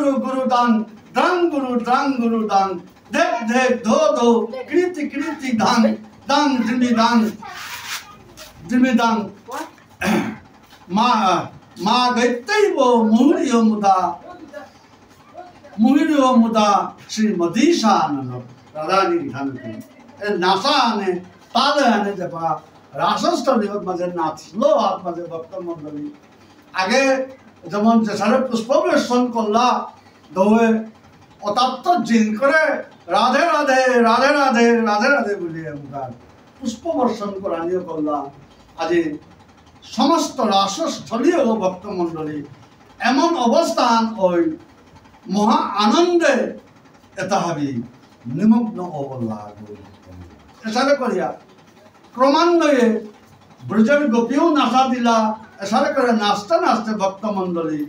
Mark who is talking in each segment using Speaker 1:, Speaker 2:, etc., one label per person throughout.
Speaker 1: गुरु दांग गुरु दांग देख देख धो धो कृति कृति दांग दांग जिमी दांग मा गैतै वो मुहिरियो मुदा श्री मदीशा ननो राधानी ठान ए नासा ने ताले आने जपा रासस्थल दिवस मजे नाचलो हाथ मजे भक्त मंडली आगे যেমন যেসারে পুষ্পবেশন করলা দৌয়ে অতাত্ত জিন করে রাধে রাধে রাধে রাধে রাধে রাধে বলে মুখার পুষ্পবর্ষণ করানিও করলা আজি সমস্ত রাসস্থলীয় ভক্তমণ্ডলী এমন অবস্থান ওই মহা আনন্দে এটা হাবি নিমগ্ন অবলা এসারে করিয়া ক্রমান্বয়ে ব্রজের গোপীও নাচা দিলা এসারে করে নাচতে নাচতে ভক্তমণ্ডলী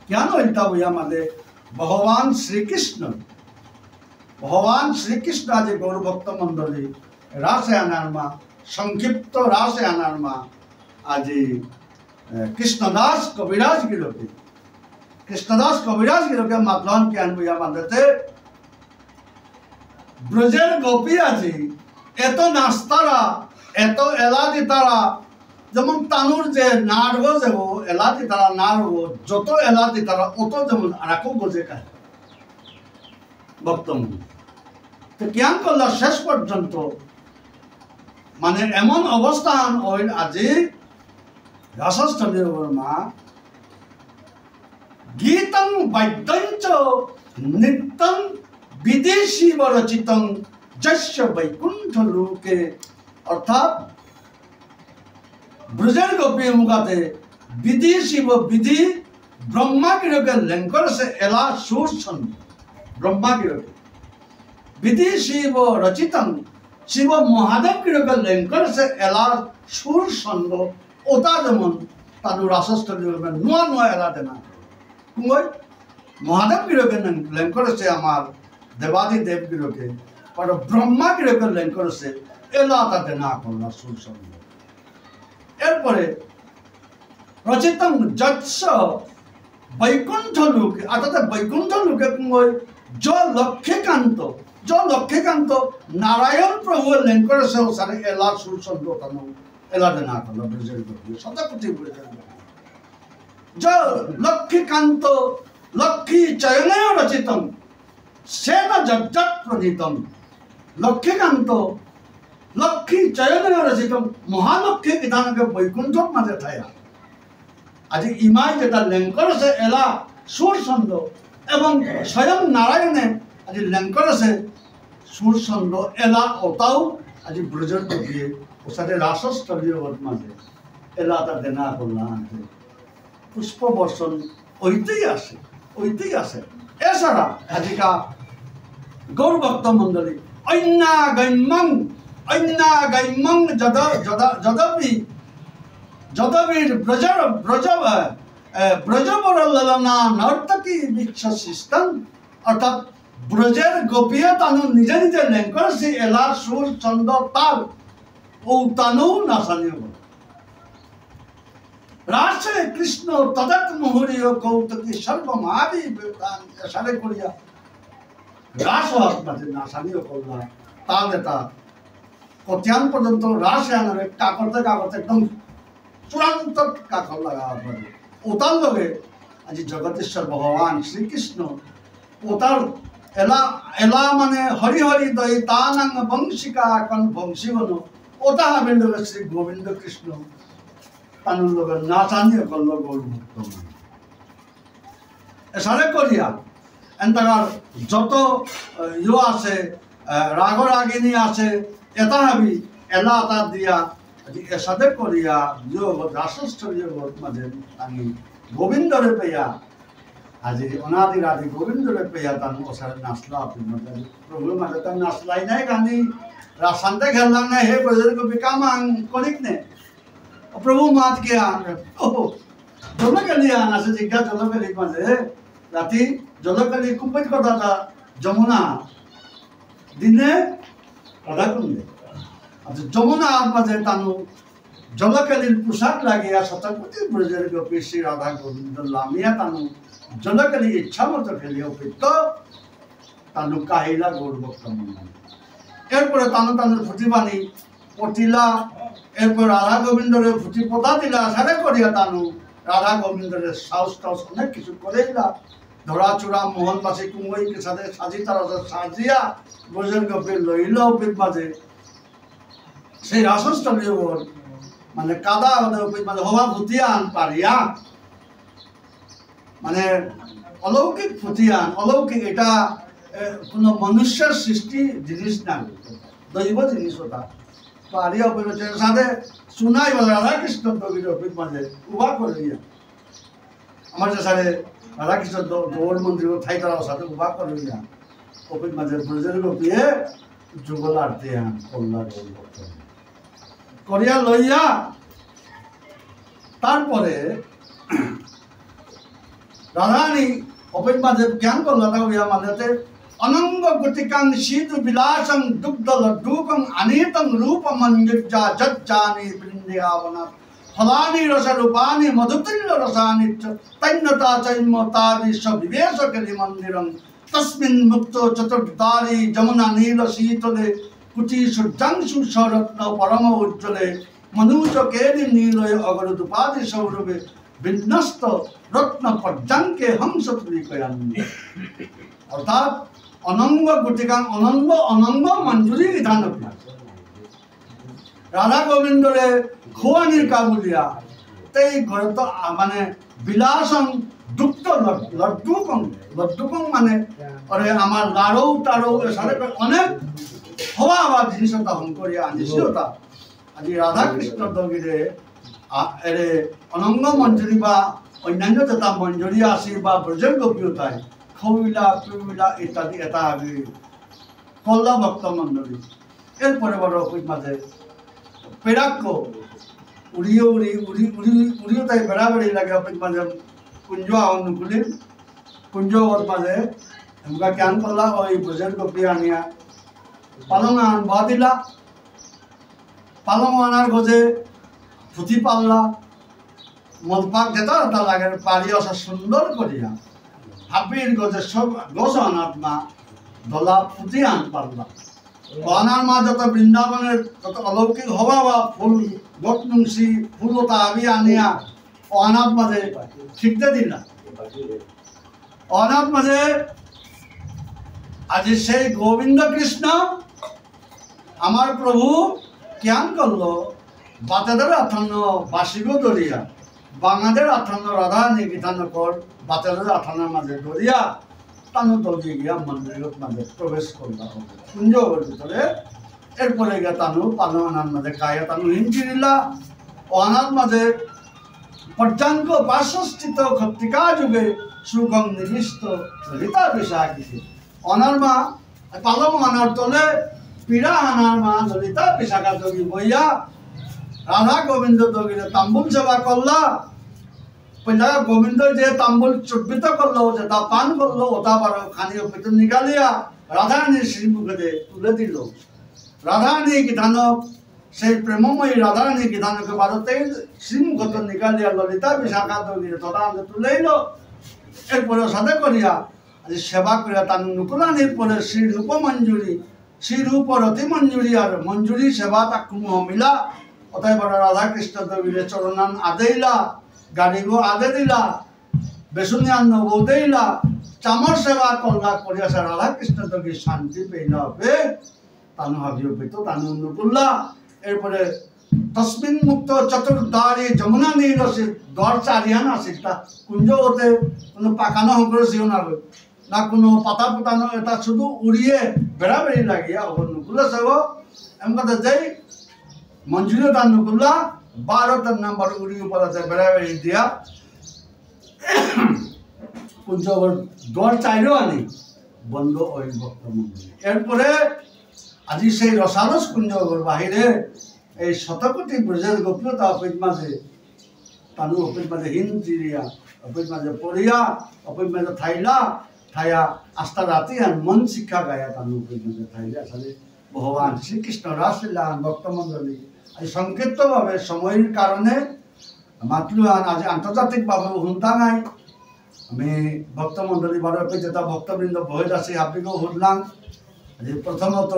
Speaker 1: কেন এটা বই আমাদের ভগবান শ্রীকৃষ্ণ আজি গৌর ভক্তমণ্ডলী রাসে আনার মা সংক্ষিপ্ত রাসে আনার মা আজি কৃষ্ণদাস কবিরাজ গিরকে মাতলান কে আনবই আমাদের ব্রজের গোপী আজি এত নাচতারা এত এলাদি তারা যেমন তানুর যে নাড়ব যাব এলাদি তারা নাড়ব যত এলাদি তারা অত যেমন আরাকো গজে খায় বক্তব্য তো জ্ঞান করলা শেষ পর্যন্ত মানে এমন অবস্থান ওই আজি রাসস্থলীয় মা গীতং বাদ্যঞ্চ নৃত্যং বিদেশী রচিতং যস্য বৈকুণ্ঠ লোকে অর্থাৎ ব্রজের গোপী মুখাতে বিধি শিব বিধি ব্রহ্মা কিরকে লেঙ্কর সে এলা সুর ছন্দ ব্রহ্মা কিরকে বিধি শিব রচিতং শিব মহাদেব কিরকে লেঙ্কর সে এলা সুর ছন্দ ওটা যেমন তানু রাসস্থলী নোয়া নোয়া এলা দেনা কুঙ্গই মহাদেব কিরকে লেঙ্কর সে আমার দেবাদি দেব কিরকে আর ব্রহ্মা কিরকে লেঙ্কর সে এলা তাতে না করলা সুর ছন্দ এরপরে রচিতং যৎস বৈকুণ্ঠ লোকে অর্থাৎ বৈকুণ্ঠ লোকে য লক্ষ্মীকান্ত নারায়ণ প্রভু লেঙ্কর সে সারে এলা সুর ছন্দ তানু এলা দেনা করলা ব্রজের গোপী শতকোটি ব্রজের য লক্ষ্মীকান্ত লক্ষ্মী চয়নে রচিতং সেন যজ্জত প্রণীতম লক্ষ্মীকান্ত লক্ষ্মী চয়নে রচিত মহালক্ষ্মী বিধানকে বৈকুণ্ঠ মাঝে থায়া আজি ইমাই যেটা লেঙ্কর সে এলা সুর ছন্দ এবং স্বয়ং নারায়ণে আজি লেঙ্কর সে সুর ছন্দ এলা ওটাও আজি ব্রজের দিয়ে ওসাথে রাসস্থলীয় মাঝে এলা তা দেনা করলা আনতে পুষ্প বর্ষণ ওইতেই আসে এছাড়া আজিকা গৌর ভক্ত মন্ডলী অন্যাগম্যং যদবীর ব্রজবরলনা নর্তকী বিক্ষিস্তং অর্থাৎ ব্রজের গোপীয় তানু নিজে নিজে লেঙ্কর সে এলা সুর ছন্দ তাল ও তানু নাচানিও রাসে কৃষ্ণ তদত মুহুরীয় কৌতুকী সর্বমাদি সারে করিয়া রাস মাঝে নাচানিও করলা তাল এটা কতিয়ান পর্যন্ত রাসে আনারে কাকরতে একদম চূড়ান্ত কাকর লাগা পারে ওতার লগে আজি জগতেশ্বর ভগবান শ্রীকৃষ্ণ ওতার এলা মানে হরি হরি দই তানাং বংশিকা কন বংশীবন ওটা হবেন লগে শ্রী গোবিন্দ কৃষ্ণ তানুর লগে নাচানিও করল গৌর ভক্ত এসারে করিয়া এন্তাকার যত ইয়ে আছে রাগরাগিনী আছে এটা হাবি এলা তা দিয়া এসাদে করিয়া রাসস্থলীয় মাঝে আমি গোবিন্দরে পেয়া আজি অনাদির আদি গোবিন্দরে পেয়া তান ওসারে নাচলা প্রভুর মাঝে তার নাচলাই নাই গান্ধী রাসান্তে খেললাম না হে ব্রজের গোপী কামাং কলিক নে প্রভু মাত কে আন জলকালি আন আছে জিজ্ঞা জলকালি মাঝে রাতি জলকালি কুম্পিত কথা যমুনা দিনে রাধাকুণ্ডে আচ্ছা যমুনা মাঝে তানু জলকালীর পোশাক লাগিয়া শতকোটি ব্রজের গোপী শ্রী রাধা গোবিন্দ লামিয়া তানু জলকালী ইচ্ছা মতো খেলিয়া উপেক্ত তানু কাহিলা গৌর ভক্ত মন্ডল। এরপরে তানু তানুর ফুটিবাণী পটিলা, এরপর রাধা গোবিন্দরে ফুটি পোতা দিলা, সারে করিয়া তানু রাধা গোবিন্দরে সাউস টাউস অনেক কিছু করেইলা। ধরা চূড়া মোহনবাসী কুমৈকে সাথে সাজি তারা সাজিয়া ব্রজের গোপী লইল উপের মাঝে সেই রাসস্থলী মানে কাদা মানে হওয়া ফুটিয়ান পারিয়া, মানে অলৌকিক ফুটিয়ান, অলৌকিক এটা কোনো মনুষ্যের সৃষ্টি জিনিস না, দৈব জিনিস ওটা পারিয়া সাথে শুনাই বলে রাধাকৃষ্ণ দবির অপিত মাঝে উভা করিয়া আমার যে সাথে রাধাকৃষ্ণ গৌর মন্দির ঠাই তার সাথে উভা করিয়া অপিত মাঝে ব্রজের গোপীয়ে যুগল আরতি কল্লা গৌর ভক্ত করিয়া লইয়া তারপরে রাধারানী অপিত মাঝে জ্ঞান করল হইয়া মাঝেতে অনঙ্গ গতিকাং শীত বিলাসং দুগ্ধ লড্ডুকং আনীতং রূপমঞ্জুজ্জা যজ্জানি বৃন্দাবনাৎ ফলানি রস রূপানি মধুতুল্য রসানি তৈন্যতা চৈন্যতাদি সবিবেশ কলি মন্দিরং তস্মিন মুক্ত চতুর্দ্বারি যমুনা নীল শীতলে কুটি সূর্যাংশু সরত্ন পরম উজ্জ্বলে মনুজ কেলি নীলয় অগরদুপাদি সৌরভে বিন্যস্ত রত্ন পর্যাঙ্কে হংস তুলিকয়ান্নি। অর্থাৎ অনঙ্গ গুটিকাং অনঙ্গ অনঙ্গ মঞ্জুরি বিধান রাধা গোবিন্দরে খোয়ানির কাবুলিয়া তেই ঘরে তো মানে বিলাসং দুগ্ধ লড্ডুকং, লড্ডুকং মানে ওরে আমার লাড়ৌ টাড়ৌ সাথে অনেক হওয়া বা জিনিস হম করিয়া আনিছি ওটা আজি রাধা কৃষ্ণ দগিরে এরে অনঙ্গ মঞ্জুরি বা অন্যান্য যেটা মঞ্জুরি আসি বা ব্রজের গোপীয়তায় খৌলা পিউলা ইত্যাদি এটা আগে কল্লা ভক্ত মন্ডলী। এরপরে বড় অপিত মাঝে পেরাক্য উড়িয়ে উড়িয়ে তাই বেড়াবেড়ি লাগে অপিত মাঝে কুঞ্জ অনুকূলি কুঞ্জ ওর মাঝে এমকা জ্ঞান করলা ওই ব্রজের গোপী আনিয়া পালং আনবা দিলা, পালং আনার গজে পুঁথি পাল্লা মদপাক যেটা তা লাগে পারি আসা সুন্দর করিয়া হাবির গজে সব গোস আনার মা দলা পুঁথি আন পাল্লা আনার মা যত বৃন্দাবনের যত অলৌকিক হওয়া বা ফুল গটনুংসি ফুল তা আবি আনিয়া অনাথ মাঝে ঠিকতে দিলা। অনাথ মাঝে আজি সেই গোবিন্দ কৃষ্ণ আমার প্রভু জ্ঞান করলো বাতেদের আঠান্ন বাসিগো দরিয়া বাঙাদের আঠান্ন রাধারানী গীতান কর বাতেদের আঠান্নর মাঝে দরিয়া তানু দরিয়ে গিয়া মন্দিরের মাঝে প্রবেশ করলা কুঞ্জর ভিতরে। এরপরে গিয়া তানু পালনার মাঝে গায়ে তানু হিঞ্চিরিলা অনাথ মাঝে পর্যাঙ্ক বাসস্থিত ক্ষত্রিকা যুগে সুগম নিবিষ্ট ললিতা বিশাখিতে অনার মা পালং আনার তলে পীড়া আনার মা ললিতা বিশাখা যোগী বইয়া রাধা গোবিন্দ যোগীরে তাম্বুল সেবা করলা। পয়লা গোবিন্দ যে তাম্বুল চুর্বিত করলো যেটা পান করলো ওটা আবার খানি ভিতর নিকালিয়া রাধারানীর শ্রীমুখে তুলে দিল। রাধারানী গীতানক সেই প্রেমময়ী রাধারানী গীতানকে ভারতে শ্রীমুখত নিকালিয়া ললিতা বিশাখা যোগীরে তথা তুলে এলো। এরপরে সাথে করিয়া সেবা করিয়া তার নুকুলানির পরে শ্রী রূপ মঞ্জুরি শ্রী রূপ রতি মঞ্জুরি আর মঞ্জুরি সেবা তাকু মিলা অতএব রাধা কৃষ্ণ দেবীরে চরণান আদেইলা গাড়ি গো আদে দিলা বেসুনিয়ান নবৌ দেইলা চামর সেবা কল্লা করিয়া সে রাধা কৃষ্ণ দেবী শান্তি পেইলা হবে তানু হাবিও পেত তানু নুকুল্লা। এরপরে তসমিন মুক্ত চতুর্দ্বারি যমুনা নীরসে দ্বার চারিয়ান আসিটা কুঞ্জ হতে কোনো পাকানো করে সিও না কোনো পাতা পুতানো এটা শুধু উড়িয়ে বেড়াবেড়ি লাগিয়া ওর নুকুল্লা সেব এমন কথা যেই মঞ্জুরি তার নুকুল্লা 12টার নাম্বার উড়িয়ে পড়াতে বেড়াবেড়ি দিয়া কুঞ্জ দ্বার চাইলেও আনি বন্ধ ওই ভক্ত মন্দির। এরপরে আজি সেই রসারস কুঞ্জর বাহিরে এই শতকোটি ব্রজের গোপীয়তা অপিত মাঝে তানু অপিত মাঝে হিন্দিরিয়া অপিত মাঝে পড়িয়া অপিত মাঝে থাইলা থাইয়া আস্থা রাতি আর মন শিক্ষা গায়া তানু অপিত মাঝে থাইলা আসলে ভগবান শ্রীকৃষ্ণ রাসলীলা ভক্তমণ্ডলী এই সংক্ষিপ্তভাবে সময়ের কারণে মাতলুয়ান আজ আন্তর্জাতিকভাবে হুন্তা নাই আমি ভক্তমণ্ডলী বারপে যেটা ভক্তবৃন্দ বহে আসি হাবিকেও হুদলাম যে প্রথমত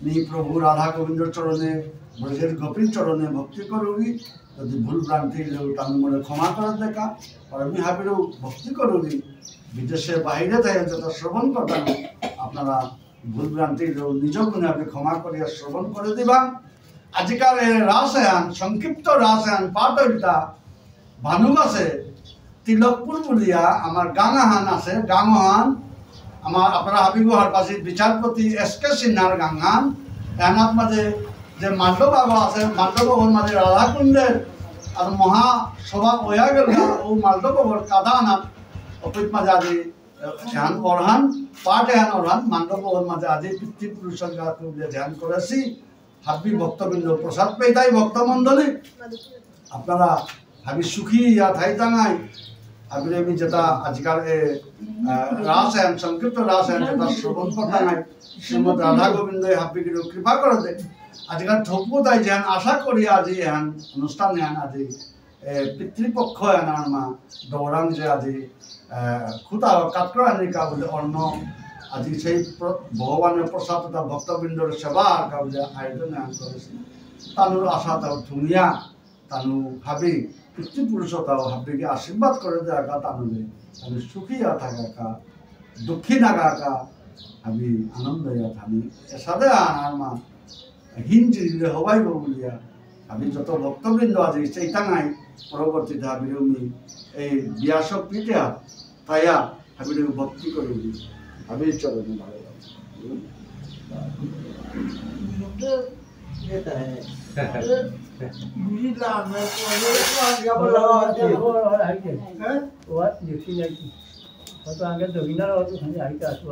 Speaker 1: নি প্রভু রাধা গোবিন্দর চরণে ব্রজের গোপীর চরণে ভক্তি করুগি যদি ভুল ভ্রান্তি তার মনে ক্ষমা করার দেখা আর আমি হাবিরও ভক্তি করুগি বিদেশে বাইরে থেকে যেটা শ্রবণ করতাম আপনারা ভুল ভ্রান্তি নিজ গুণে আপনি ক্ষমা করিয়া শ্রবণ করে দিবা আজকাল রাসায়ন সংক্ষিপ্ত রাসায়ন পাঠ হইতা ভানুবাসে তিলকপুর বলিয়া আমার গাঙাহান আছে গাঙহান আমার আপনারা হাবিগুহার পাশে বিচারপতি এস.কে. সিনহার গাঙহান এনার মাঝে যে মান্ডব বাবা আছে মান্ডব বাবার মাঝে রাধাকুণ্ডের আর মহাসভা হইয়া গেল ও মান্ডব বাবার কাদানাথ অপিত মাঝে আজি ধ্যান অরহান পাঠ এহান অরহান মান্ডব বাবার মাঝে আজি পিতৃপুরুষের ধ্যান করেছি হাবি ভক্তবৃন্দ প্রসাদ পেয়ে তাই ভক্তমণ্ডলী আপনারা হাবি সুখী ইয়া থাই তাঙাই হাবি আমি যেটা আজকাল রাসায়ন সংক্ষিপ্ত রাসায়ন যেটা শ্রবণ করতে নাই শ্রীমদ রাধা গোবিন্দ হাবিকে কৃপা করে দেয় আজকাল ঠকবো তাই যেন আশা করি আজি এহান অনুষ্ঠান এহান আজি পিতৃপক্ষ এনার মা দৌড়াং যে আজি খুঁটা কাতকরানিকা বলে অন্ন আজি সেই ভগবানের প্রসাদ তথা ভক্তবৃন্দর সেবা বলে আয়োজন এহান করেছে তানুর আশা তাও ধুনিয়া তানু ভাবি পিতৃপুরুষ তাও হাবিকে আশীর্বাদ করে দেয় একা তানুলে আমি সুখিয়া থাকা একা দুঃখী নাগা একা আমি আনন্দ ইয়া থামি এসাদে আনার মা হিন্দি হবাই বলিয়া আমি যত ভক্তবৃন্দ আছে সেই টাঙাই পরবর্তীতে হাবিরমি এই বিয়াসক পিঠা তাইয়া হাবির ভক্তি করে হাবির চরণে ভালো
Speaker 2: আগে দক্ষিণার খালি আইতে আসবো